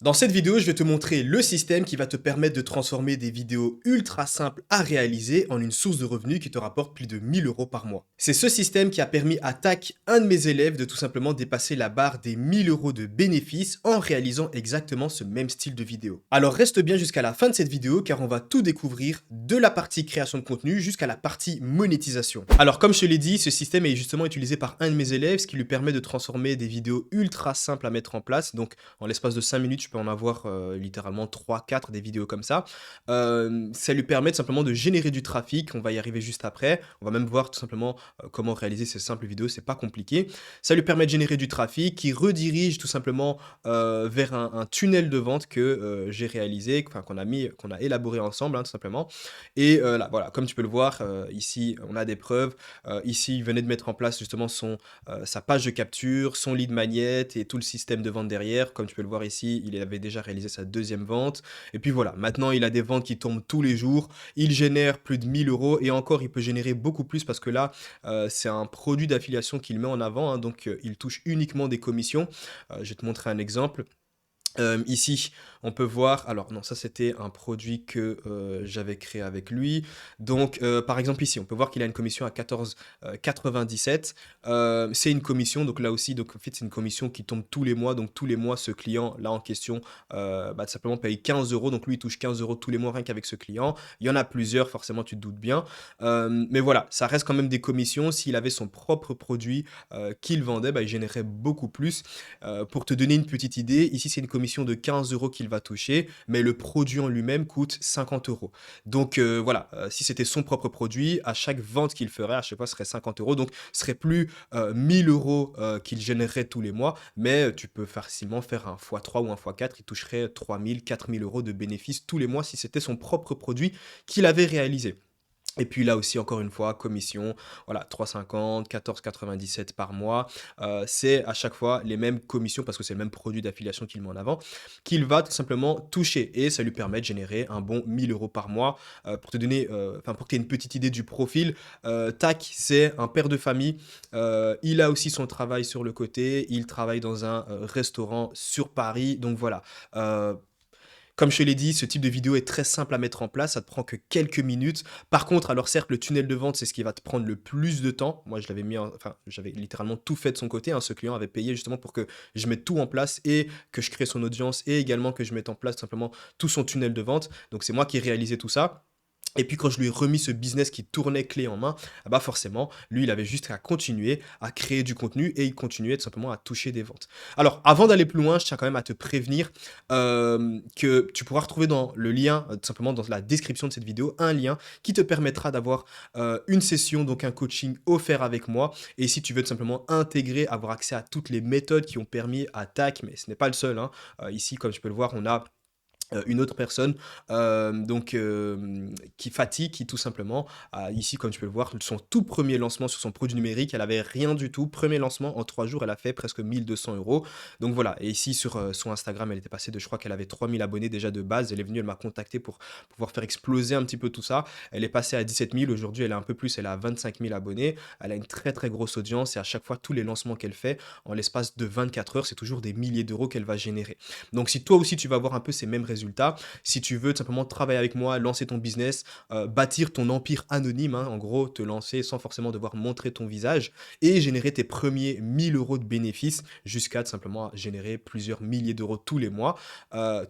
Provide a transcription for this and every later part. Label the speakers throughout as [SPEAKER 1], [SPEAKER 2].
[SPEAKER 1] Dans cette vidéo, je vais te montrer le système qui va te permettre de transformer des vidéos ultra simples à réaliser en une source de revenus qui te rapporte plus de 1 000 € par mois. C'est ce système qui a permis à TAC, un de mes élèves, de tout simplement dépasser la barre des 1 000 € de bénéfices en réalisant exactement ce même style de vidéo. Alors reste bien jusqu'à la fin de cette vidéo car on va tout découvrir de la partie création de contenu jusqu'à la partie monétisation. Alors comme je te l'ai dit, ce système est justement utilisé par un de mes élèves, ce qui lui permet de transformer des vidéos ultra simples à mettre en place. Donc en l'espace de 5 minutes, tu peux en avoir littéralement 3, 4 des vidéos comme ça. Ça lui permet tout simplement de générer du trafic. On va y arriver juste après. On va même voir tout simplement comment réaliser ces simples vidéos. C'est pas compliqué. Ça lui permet de générer du trafic qui redirige tout simplement vers un tunnel de vente que j'ai réalisé, enfin qu'on a élaboré ensemble, hein, tout simplement. Et là, voilà, comme tu peux le voir, ici, on a des preuves. Ici, il venait de mettre en place justement sa page de capture, son lead magnet et tout le système de vente derrière. Comme tu peux le voir ici, il avait déjà réalisé sa deuxième vente. Et puis voilà, maintenant il a des ventes qui tombent tous les jours. Il génère plus de 1 000 € et encore il peut générer beaucoup plus parce que là, c'est un produit d'affiliation qu'il met en avant, hein, donc il touche uniquement des commissions. Je vais te montrer un exemple. Ici, on peut voir, alors non, ça c'était un produit que j'avais créé avec lui. Donc, par exemple, ici, on peut voir qu'il a une commission à 14,97 €. C'est une commission, donc là aussi, donc en fait, c'est une commission qui tombe tous les mois. Donc, tous les mois, ce client là en question, tout simplement paye 15 €. Donc, lui, il touche 15 € tous les mois rien qu'avec ce client. Il y en a plusieurs, forcément, tu te doutes bien. Mais voilà, ça reste quand même des commissions. S'il avait son propre produit qu'il vendait, il générerait beaucoup plus. Pour te donner une petite idée, ici c'est une commission de 15 € qu'il va toucher, mais le produit en lui-même coûte 50 €. Donc voilà, si c'était son propre produit, à chaque vente qu'il ferait, à chaque fois ce serait 50 €, donc ce serait plus 1 000 € qu'il générerait tous les mois, mais tu peux facilement faire un x3 ou un x4, il toucherait 3 000, 4 000 € de bénéfices tous les mois si c'était son propre produit qu'il avait réalisé. Et puis là aussi, encore une fois, commission, voilà, 3,50, 14,97 par mois. C'est à chaque fois les mêmes commissions parce que c'est le même produit d'affiliation qu'il met en avant, qu'il va tout simplement toucher et ça lui permet de générer un bon 1 000 € par mois. Pour te donner, enfin pour que tu aies une petite idée du profil, Tac, c'est un père de famille. Il a aussi son travail sur le côté. Il travaille dans un restaurant sur Paris. Donc voilà. Euh, Comme je te l'ai dit, ce type de vidéo est très simple à mettre en place, ça te prend que quelques minutes. Par contre, alors certes, le tunnel de vente, c'est ce qui va te prendre le plus de temps. Moi, je l'avais enfin, j'avais littéralement tout fait de son côté, hein. Ce client avait payé justement pour que je mette tout en place et que je crée son audience et également que je mette en place simplement tout son tunnel de vente. Donc, c'est moi qui ai réalisé tout ça. Et puis quand je lui ai remis ce business qui tournait clé en main, forcément, lui, il avait juste à continuer à créer du contenu et il continuait tout simplement à toucher des ventes. Alors, avant d'aller plus loin, je tiens quand même à te prévenir que tu pourras retrouver dans le lien, tout simplement dans la description de cette vidéo, un lien qui te permettra d'avoir une session, donc un coaching offert avec moi. Et si tu veux tout simplement intégrer, avoir accès à toutes les méthodes qui ont permis à TAC, mais ce n'est pas le seul, hein. Ici, comme tu peux le voir, on a une autre personne, qui fatigue, qui tout simplement a ici, comme tu peux le voir, son tout premier lancement sur son produit numérique, elle avait rien du tout. Premier lancement, en 3 jours, elle a fait presque 1 200 €. Donc voilà, et ici sur, son Instagram, elle était passée de je crois qu'elle avait 3 000 abonnés déjà de base. Elle est venue, elle m'a contacté pour pouvoir faire exploser un petit peu tout ça. Elle est passée à 17 000, aujourd'hui elle est un peu plus, elle est à 25 000 abonnés. Elle a une très, très grosse audience et à chaque fois, tous les lancements qu'elle fait, en l'espace de 24 heures, c'est toujours des milliers d'euros qu'elle va générer. Donc si toi aussi tu vas avoir un peu ces mêmes résultats, si tu veux tout simplement travailler avec moi, lancer ton business, bâtir ton empire anonyme, hein, en gros te lancer sans forcément devoir montrer ton visage et générer tes premiers 1 000 € de bénéfices jusqu'à tout simplement générer plusieurs milliers d'euros tous les mois,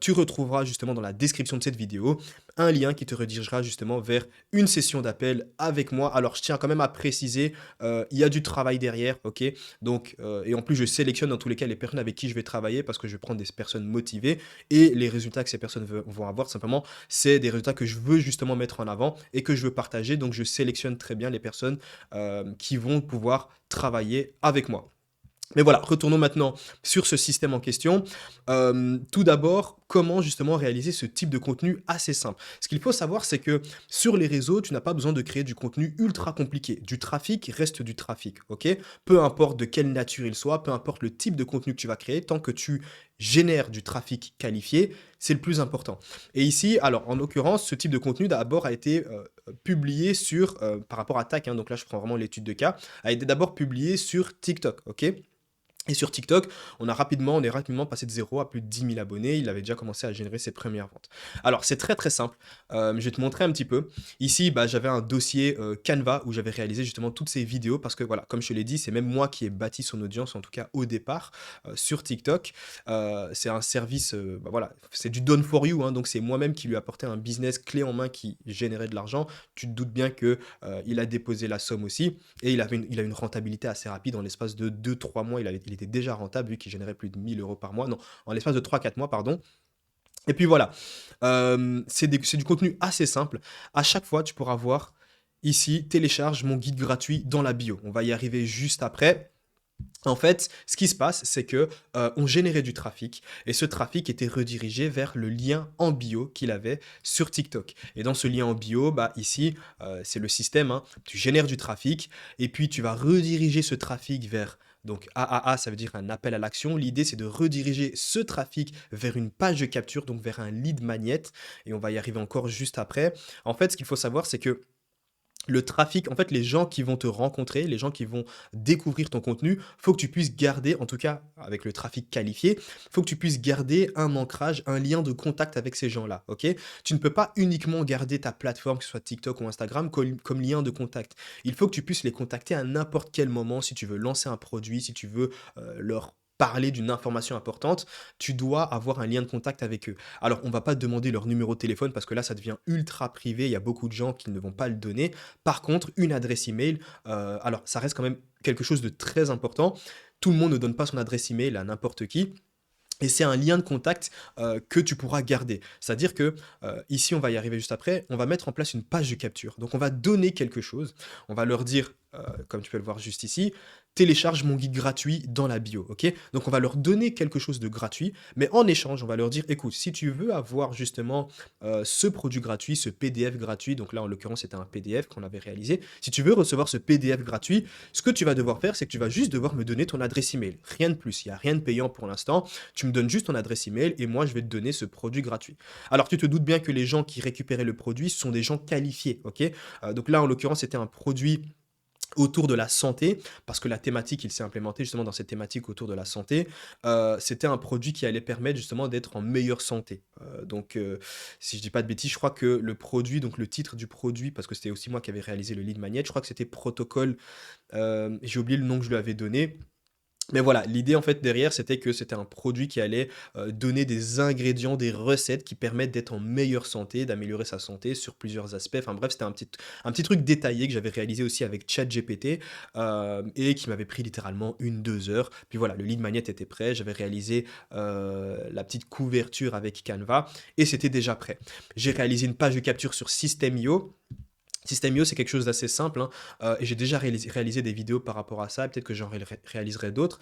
[SPEAKER 1] tu retrouveras justement dans la description de cette vidéo un lien qui te redirigera justement vers une session d'appel avec moi. Alors je tiens quand même à préciser, il y a du travail derrière, ok? Donc, et en plus je sélectionne dans tous les cas les personnes avec qui je vais travailler parce que je vais prendre des personnes motivées et les résultats que ces personnes vont avoir, simplement, c'est des résultats que je veux justement mettre en avant et que je veux partager. Donc, je sélectionne très bien les personnes qui vont pouvoir travailler avec moi. Mais voilà, retournons maintenant sur ce système en question. Tout d'abord, comment justement réaliser ce type de contenu assez simple? Ce qu'il faut savoir, c'est que sur les réseaux, tu n'as pas besoin de créer du contenu ultra compliqué. Du trafic reste du trafic, ok? Peu importe de quelle nature il soit, peu importe le type de contenu que tu vas créer, tant que tu génères du trafic qualifié, c'est le plus important. Et ici, alors en l'occurrence, ce type de contenu d'abord a été publié sur, par rapport à TAC, hein, donc là je prends vraiment l'étude de cas, a été d'abord publié sur TikTok, ok? Et sur TikTok, on est rapidement passé de 0 à plus de 10 000 abonnés. Il avait déjà commencé à générer ses premières ventes. Alors, c'est très très simple. Je vais te montrer un petit peu. Ici, bah, j'avais un dossier Canva où j'avais réalisé justement toutes ces vidéos parce que voilà, comme je te l'ai dit, c'est même moi qui ai bâti son audience, en tout cas au départ, sur TikTok. C'est un service, bah, voilà, c'est du done for you, hein, donc c'est moi-même qui lui apportais un business clé en main qui générait de l'argent. Tu te doutes bien que il a déposé la somme aussi. Et il a une rentabilité assez rapide. En l'espace de 2 3 mois, il était déjà rentable, vu qu'il générait plus de 1 000 euros par mois. Non, en l'espace de 3 4 mois, pardon. Et puis voilà, c'est du contenu assez simple. À chaque fois, tu pourras voir ici, télécharge mon guide gratuit dans la bio. On va y arriver juste après. En fait, ce qui se passe, c'est que on générait du trafic et ce trafic était redirigé vers le lien en bio qu'il avait sur TikTok. Et dans ce lien en bio, bah ici, c'est le système, hein. Tu génères du trafic et puis tu vas rediriger ce trafic vers donc AAA, ça veut dire un appel à l'action. L'idée, c'est de rediriger ce trafic vers une page de capture, donc vers un lead magnet. Et on va y arriver encore juste après. En fait, ce qu'il faut savoir, c'est que le trafic, en fait, les gens qui vont te rencontrer, les gens qui vont découvrir ton contenu, faut que tu puisses garder, en tout cas avec le trafic qualifié, faut que tu puisses garder un ancrage, un lien de contact avec ces gens-là, ok? Tu ne peux pas uniquement garder ta plateforme, que ce soit TikTok ou Instagram, comme lien de contact. Il faut que tu puisses les contacter à n'importe quel moment si tu veux lancer un produit, si tu veux leur parler d'une information importante, tu dois avoir un lien de contact avec eux. Alors, on va pas te demander leur numéro de téléphone parce que là, ça devient ultra privé. Il y a beaucoup de gens qui ne vont pas le donner. Par contre, une adresse email, alors ça reste quand même quelque chose de très important. Tout le monde ne donne pas son adresse email à n'importe qui. Et c'est un lien de contact que tu pourras garder. C'est-à-dire que ici, on va y arriver juste après, on va mettre en place une page de capture. Donc, on va donner quelque chose. On va leur dire, comme tu peux le voir juste ici, télécharge mon guide gratuit dans la bio. Ok? Donc, on va leur donner quelque chose de gratuit, mais en échange, on va leur dire, écoute, si tu veux avoir justement ce produit gratuit, ce PDF gratuit, donc là, en l'occurrence, c'était un PDF qu'on avait réalisé. Si tu veux recevoir ce PDF gratuit, ce que tu vas devoir faire, c'est que tu vas juste devoir me donner ton adresse email. Rien de plus. Il n'y a rien de payant pour l'instant. Tu me donnes juste ton adresse email et moi je vais te donner ce produit gratuit. Alors tu te doutes bien que les gens qui récupéraient le produit sont des gens qualifiés, ok? Donc là en l'occurrence c'était un produit autour de la santé, parce que la thématique, il s'est implémenté justement dans cette thématique autour de la santé. C'était un produit qui allait permettre justement d'être en meilleure santé. Si je dis pas de bêtises, je crois que le produit, donc le titre du produit, parce que c'était aussi moi qui avais réalisé le lead magnet, je crois que c'était Protocole, j'ai oublié le nom que je lui avais donné, mais voilà, l'idée en fait derrière, c'était que c'était un produit qui allait donner des ingrédients, des recettes qui permettent d'être en meilleure santé, d'améliorer sa santé sur plusieurs aspects. Enfin bref, c'était un petit truc détaillé que j'avais réalisé aussi avec ChatGPT et qui m'avait pris littéralement 1 2 heures. Puis voilà, le lead magnet était prêt, j'avais réalisé la petite couverture avec Canva et c'était déjà prêt. J'ai réalisé une page de capture sur System.io. System.io, c'est quelque chose d'assez simple, hein, et j'ai déjà réalisé des vidéos par rapport à ça, peut-être que j'en réaliserai d'autres.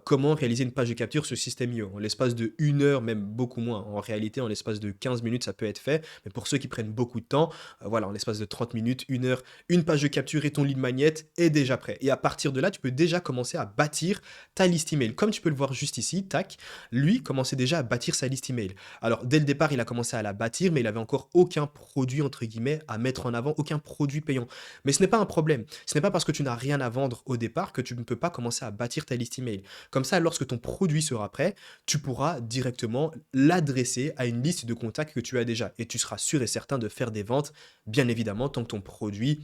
[SPEAKER 1] Comment réaliser une page de capture sur System.io? En l'espace de 1 heure, même beaucoup moins. En réalité, en l'espace de 15 minutes, ça peut être fait, mais pour ceux qui prennent beaucoup de temps, voilà, en l'espace de 30 minutes, 1 heure, une page de capture et ton lead magnet est déjà prêt. Et à partir de là, tu peux déjà commencer à bâtir ta liste email. Comme tu peux le voir juste ici, tac, lui commençait déjà à bâtir sa liste email. Alors, dès le départ, il a commencé à la bâtir, mais il avait encore aucun produit, entre guillemets, à mettre en avant, aucun produit payant. Mais ce n'est pas un problème. Ce n'est pas parce que tu n'as rien à vendre au départ que tu ne peux pas commencer à bâtir ta liste email. Comme ça, lorsque ton produit sera prêt, tu pourras directement l'adresser à une liste de contacts que tu as déjà. Et tu seras sûr et certain de faire des ventes, bien évidemment, tant que ton produit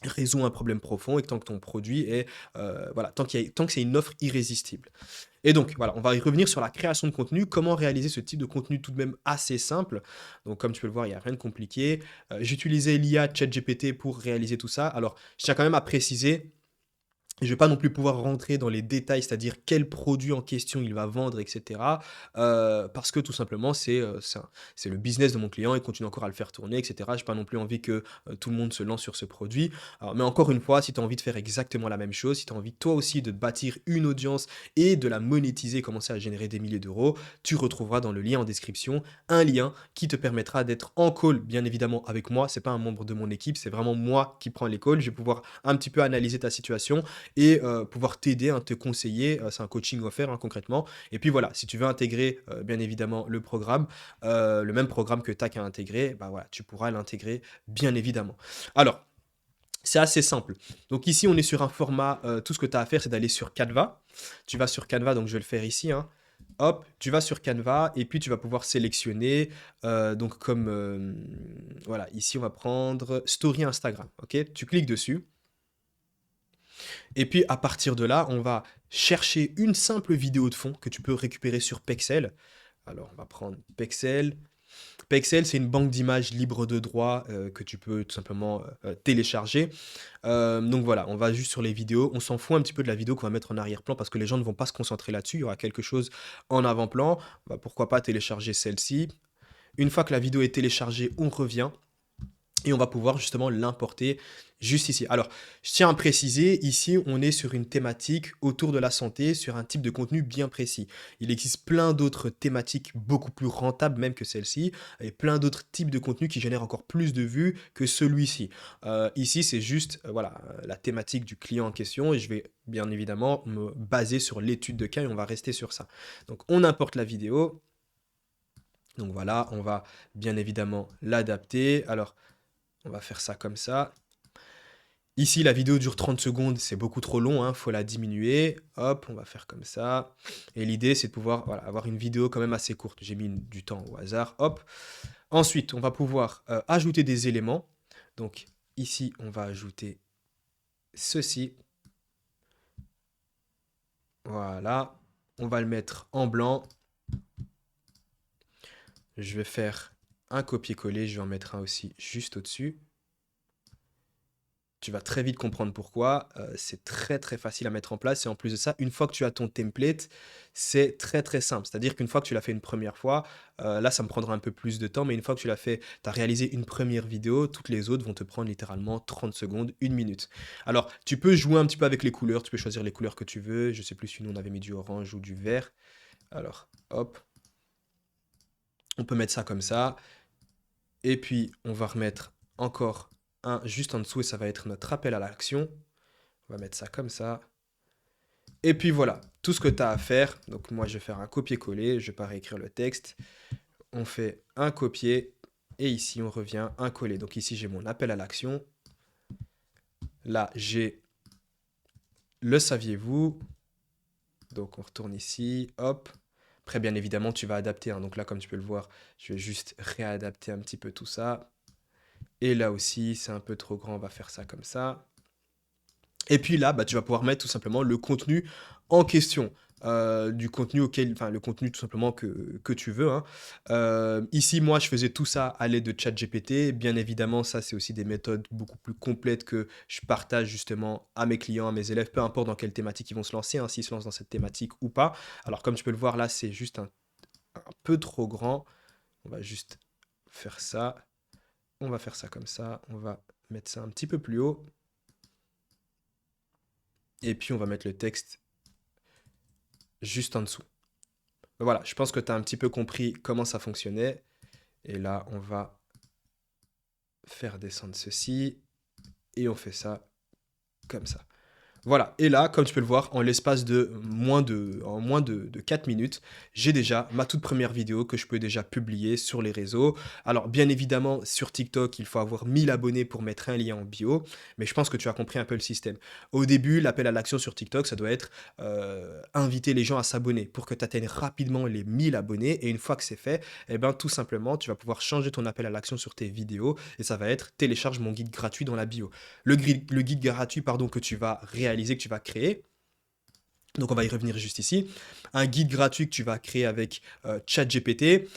[SPEAKER 1] résout un problème profond et que tant que ton produit est, voilà, tant que c'est une offre irrésistible. Et donc, voilà, on va y revenir sur la création de contenu, comment réaliser ce type de contenu tout de même assez simple. Donc, comme tu peux le voir, il n'y a rien de compliqué. J'utilisais l'IA ChatGPT pour réaliser tout ça. Alors, je tiens quand même à préciser, je vais pas non plus pouvoir rentrer dans les détails, c'est-à-dire quel produit en question il va vendre, et cetera, parce que tout simplement c'est le business de mon client, il continue encore à le faire tourner, et cetera. J'ai pas non plus envie que, tout le monde se lance sur ce produit. Alors mais encore une fois, si tu as envie de faire exactement la même chose, si tu as envie toi aussi de bâtir une audience et de la monétiser, commencer à générer des milliers d'euros, tu retrouveras dans le lien en description un lien qui te permettra d'être en call, bien évidemment avec moi. C'est pas un membre de mon équipe, c'est vraiment moi qui prends les calls. Je vais pouvoir un petit peu analyser ta situation et pouvoir t'aider, hein, te conseiller. C'est un coaching offert, hein, concrètement. Et puis voilà, si tu veux intégrer bien évidemment le programme, le même programme que TAC a intégré, bah voilà, tu pourras l'intégrer bien évidemment. Alors, C'est assez simple. Donc ici, on est sur un format, tout ce que tu as à faire, c'est d'aller sur Canva. Tu vas sur Canva, donc je vais le faire ici, hein. Hop, tu vas sur Canva et puis tu vas pouvoir sélectionner, donc comme, voilà, ici on va prendre Story Instagram, OK? Tu cliques dessus et puis à partir de là, on va chercher une simple vidéo de fond que tu peux récupérer sur Pexel. Alors on va prendre Pexel. Pexel, c'est une banque d'images libre de droit, que tu peux tout simplement, télécharger. Donc voilà, on va juste sur les vidéos. On s'en fout un petit peu de la vidéo qu'on va mettre en arrière-plan parce que les gens ne vont pas se concentrer là-dessus. Il y aura quelque chose en avant-plan. Bah, pourquoi pas télécharger celle-ci. Une fois que la vidéo est téléchargée, on revient et on va pouvoir justement l'importer juste ici. Alors, je tiens à préciser, ici, on est sur une thématique autour de la santé, sur un type de contenu bien précis. Il existe plein d'autres thématiques beaucoup plus rentables même que celle-ci, et plein d'autres types de contenus qui génèrent encore plus de vues que celui-ci. Ici, c'est juste voilà, la thématique du client en question, et je vais bien évidemment me baser sur l'étude de cas, et on va rester sur ça. Donc, on importe la vidéo. Donc voilà, on va bien évidemment l'adapter. Alors, on va faire ça comme ça. Ici, la vidéo dure 30 secondes, c'est beaucoup trop long, hein, faut la diminuer. Hop, on va faire comme ça. Et l'idée, c'est de pouvoir voilà, avoir une vidéo quand même assez courte. J'ai mis du temps au hasard. Hop. Ensuite, on va pouvoir ajouter des éléments. Donc ici, on va ajouter ceci. Voilà. On va le mettre en blanc. Je vais faire un copier-coller. Je vais en mettre un aussi juste au-dessus. Tu vas très vite comprendre pourquoi. C'est très très facile à mettre en place. Et en plus de ça, une fois que tu as ton template, c'est très très simple. C'est-à-dire qu'une fois que tu l'as fait une première fois, là ça me prendra un peu plus de temps, mais une fois que tu l'as fait, tu as réalisé une première vidéo, toutes les autres vont te prendre littéralement 30 secondes, une minute. Alors, tu peux jouer un petit peu avec les couleurs, tu peux choisir les couleurs que tu veux. Je sais plus si nous on avait mis du orange ou du vert. Alors, hop, on peut mettre ça comme ça. Et puis, on va remettre encore un juste en dessous et ça va être notre appel à l'action. On va mettre ça comme ça. Et puis voilà, tout ce que tu as à faire. Donc moi, je vais faire un copier-coller. Je ne vais pas réécrire le texte. On fait un copier. Et ici, on revient un coller. Donc ici, j'ai mon appel à l'action. Là, j'ai le saviez-vous. Donc on retourne ici. Hop. Après, bien évidemment, tu vas adapter, hein. Donc là, comme tu peux le voir, je vais juste réadapter un petit peu tout ça. Et là aussi, c'est un peu trop grand. On va faire ça comme ça. Et puis là, bah, tu vas pouvoir mettre tout simplement le contenu en question. Du contenu auquel, enfin le contenu tout simplement que tu veux, hein. Ici, moi, je faisais tout ça à l'aide de ChatGPT. Bien évidemment, ça, c'est aussi des méthodes beaucoup plus complètes que je partage justement à mes clients, à mes élèves, peu importe dans quelle thématique ils vont se lancer, hein, s'ils se lancent dans cette thématique ou pas. Alors, comme tu peux le voir là, c'est juste un peu trop grand. On va juste faire ça. On va faire ça comme ça. On va mettre ça un petit peu plus haut. Et puis, on va mettre le texte juste en dessous. Voilà, je pense que tu as un petit peu compris comment ça fonctionnait. Et là, on va faire descendre ceci. Et on fait ça comme ça. Voilà, et là, comme tu peux le voir, en l'espace de en moins de 4 minutes, j'ai déjà ma toute première vidéo que je peux déjà publier sur les réseaux. Alors, bien évidemment, sur TikTok, il faut avoir 1000 abonnés pour mettre un lien en bio, mais je pense que tu as compris un peu le système. Au début, l'appel à l'action sur TikTok, ça doit être inviter les gens à s'abonner pour que tu atteignes rapidement les 1000 abonnés, et une fois que c'est fait, eh ben, tout simplement, tu vas pouvoir changer ton appel à l'action sur tes vidéos, et ça va être télécharge mon guide gratuit dans la bio. Le guide gratuit pardon, que tu vas réaliser, que tu vas créer. Donc on va y revenir juste ici. Un guide gratuit que tu vas créer avec ChatGPT.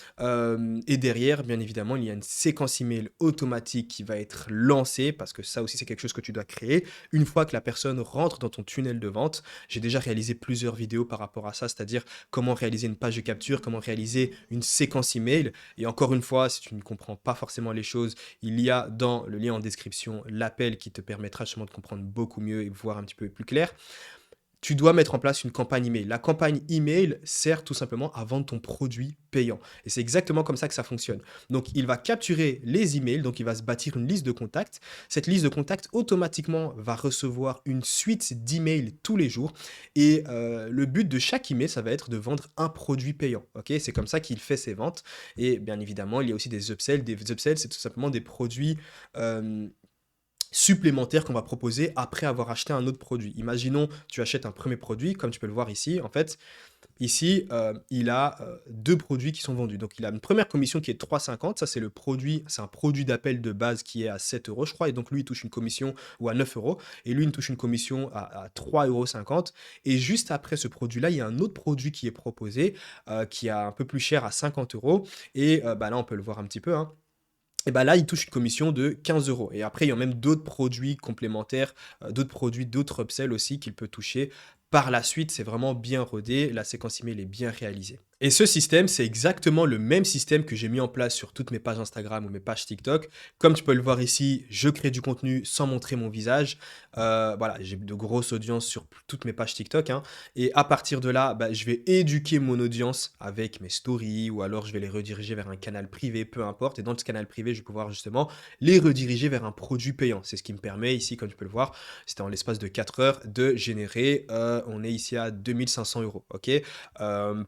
[SPEAKER 1] Et derrière, bien évidemment, il y a une séquence email automatique qui va être lancée, parce que ça aussi c'est quelque chose que tu dois créer. Une fois que la personne rentre dans ton tunnel de vente, j'ai déjà réalisé plusieurs vidéos par rapport à ça, c'est-à-dire comment réaliser une page de capture, comment réaliser une séquence email. Et encore une fois, si tu ne comprends pas forcément les choses, il y a dans le lien en description l'appel qui te permettra justement de comprendre beaucoup mieux et voir un petit peu plus clair. Tu dois mettre en place une campagne email. La campagne email sert tout simplement à vendre ton produit payant. Et c'est exactement comme ça que ça fonctionne. Donc, il va capturer les emails, donc il va se bâtir une liste de contacts. Cette liste de contacts, automatiquement, va recevoir une suite d'emails tous les jours. Et le but de chaque email, ça va être de vendre un produit payant. Ok, c'est comme ça qu'il fait ses ventes. Et bien évidemment, il y a aussi des upsells. Des upsells, c'est tout simplement des produits supplémentaires qu'on va proposer après avoir acheté un autre produit. Imaginons, tu achètes un premier produit, comme tu peux le voir ici, en fait, ici, il a, 2 produits qui sont vendus. Donc il a une première commission qui est de 3,50. Ça, c'est le produit c'est un produit d'appel de base qui est à 7 € je crois et donc lui, il touche une commission ou à 9 € et lui, il touche une commission à 3,50 € et juste après ce produit-là, il y a un autre produit qui est proposé, qui est un peu plus cher à 50 € et bah, là, on peut le voir un petit peu, hein, et bah, là, il touche une commission de 15 € et après, il y a même d'autres produits complémentaires, d'autres produits, d'autres upsells aussi qu'il peut toucher par la suite. C'est vraiment bien rodé, la séquence email est bien réalisée. Et ce système, c'est exactement le même système que j'ai mis en place sur toutes mes pages Instagram ou mes pages TikTok. Comme tu peux le voir ici, je crée du contenu sans montrer mon visage. Voilà, j'ai de grosses audiences sur toutes mes pages TikTok, hein. Et à partir de là, bah, je vais éduquer mon audience avec mes stories ou alors je vais les rediriger vers un canal privé, peu importe. Et dans ce canal privé, je vais pouvoir justement les rediriger vers un produit payant. C'est ce qui me permet ici, comme tu peux le voir, c'était en l'espace de 4 heures de générer, on est ici à 2 500 €, ok.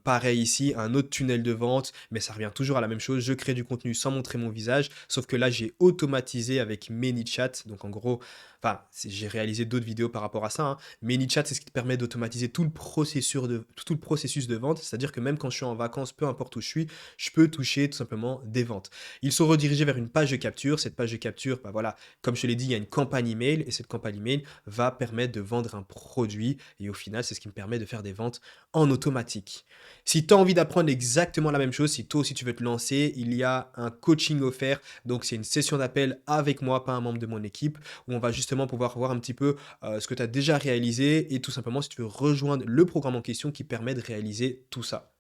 [SPEAKER 1] Pareil ici, un autre tunnel de vente, mais ça revient toujours à la même chose. Je crée du contenu sans montrer mon visage, sauf que là, j'ai automatisé avec ManyChat. Donc en gros, enfin, j'ai réalisé d'autres vidéos par rapport à ça, hein. ManyChat, c'est ce qui te permet d'automatiser tout le processus de vente. C'est-à-dire que même quand je suis en vacances, peu importe où je peux toucher tout simplement des ventes. Ils sont redirigés vers une page de capture. Cette page de capture, bah voilà, comme je te l'ai dit, il y a une campagne email et cette campagne email va permettre de vendre un produit et au final, c'est ce qui me permet de faire des ventes en automatique. Si tu as envie d'apprendre exactement la même chose, si toi aussi tu veux te lancer, il y a un coaching offert. Donc c'est une session d'appel avec moi, pas un membre de mon équipe, où on va justement pouvoir voir un petit peu ce que tu as déjà réalisé et tout simplement si tu veux rejoindre le programme en question qui permet de réaliser tout ça.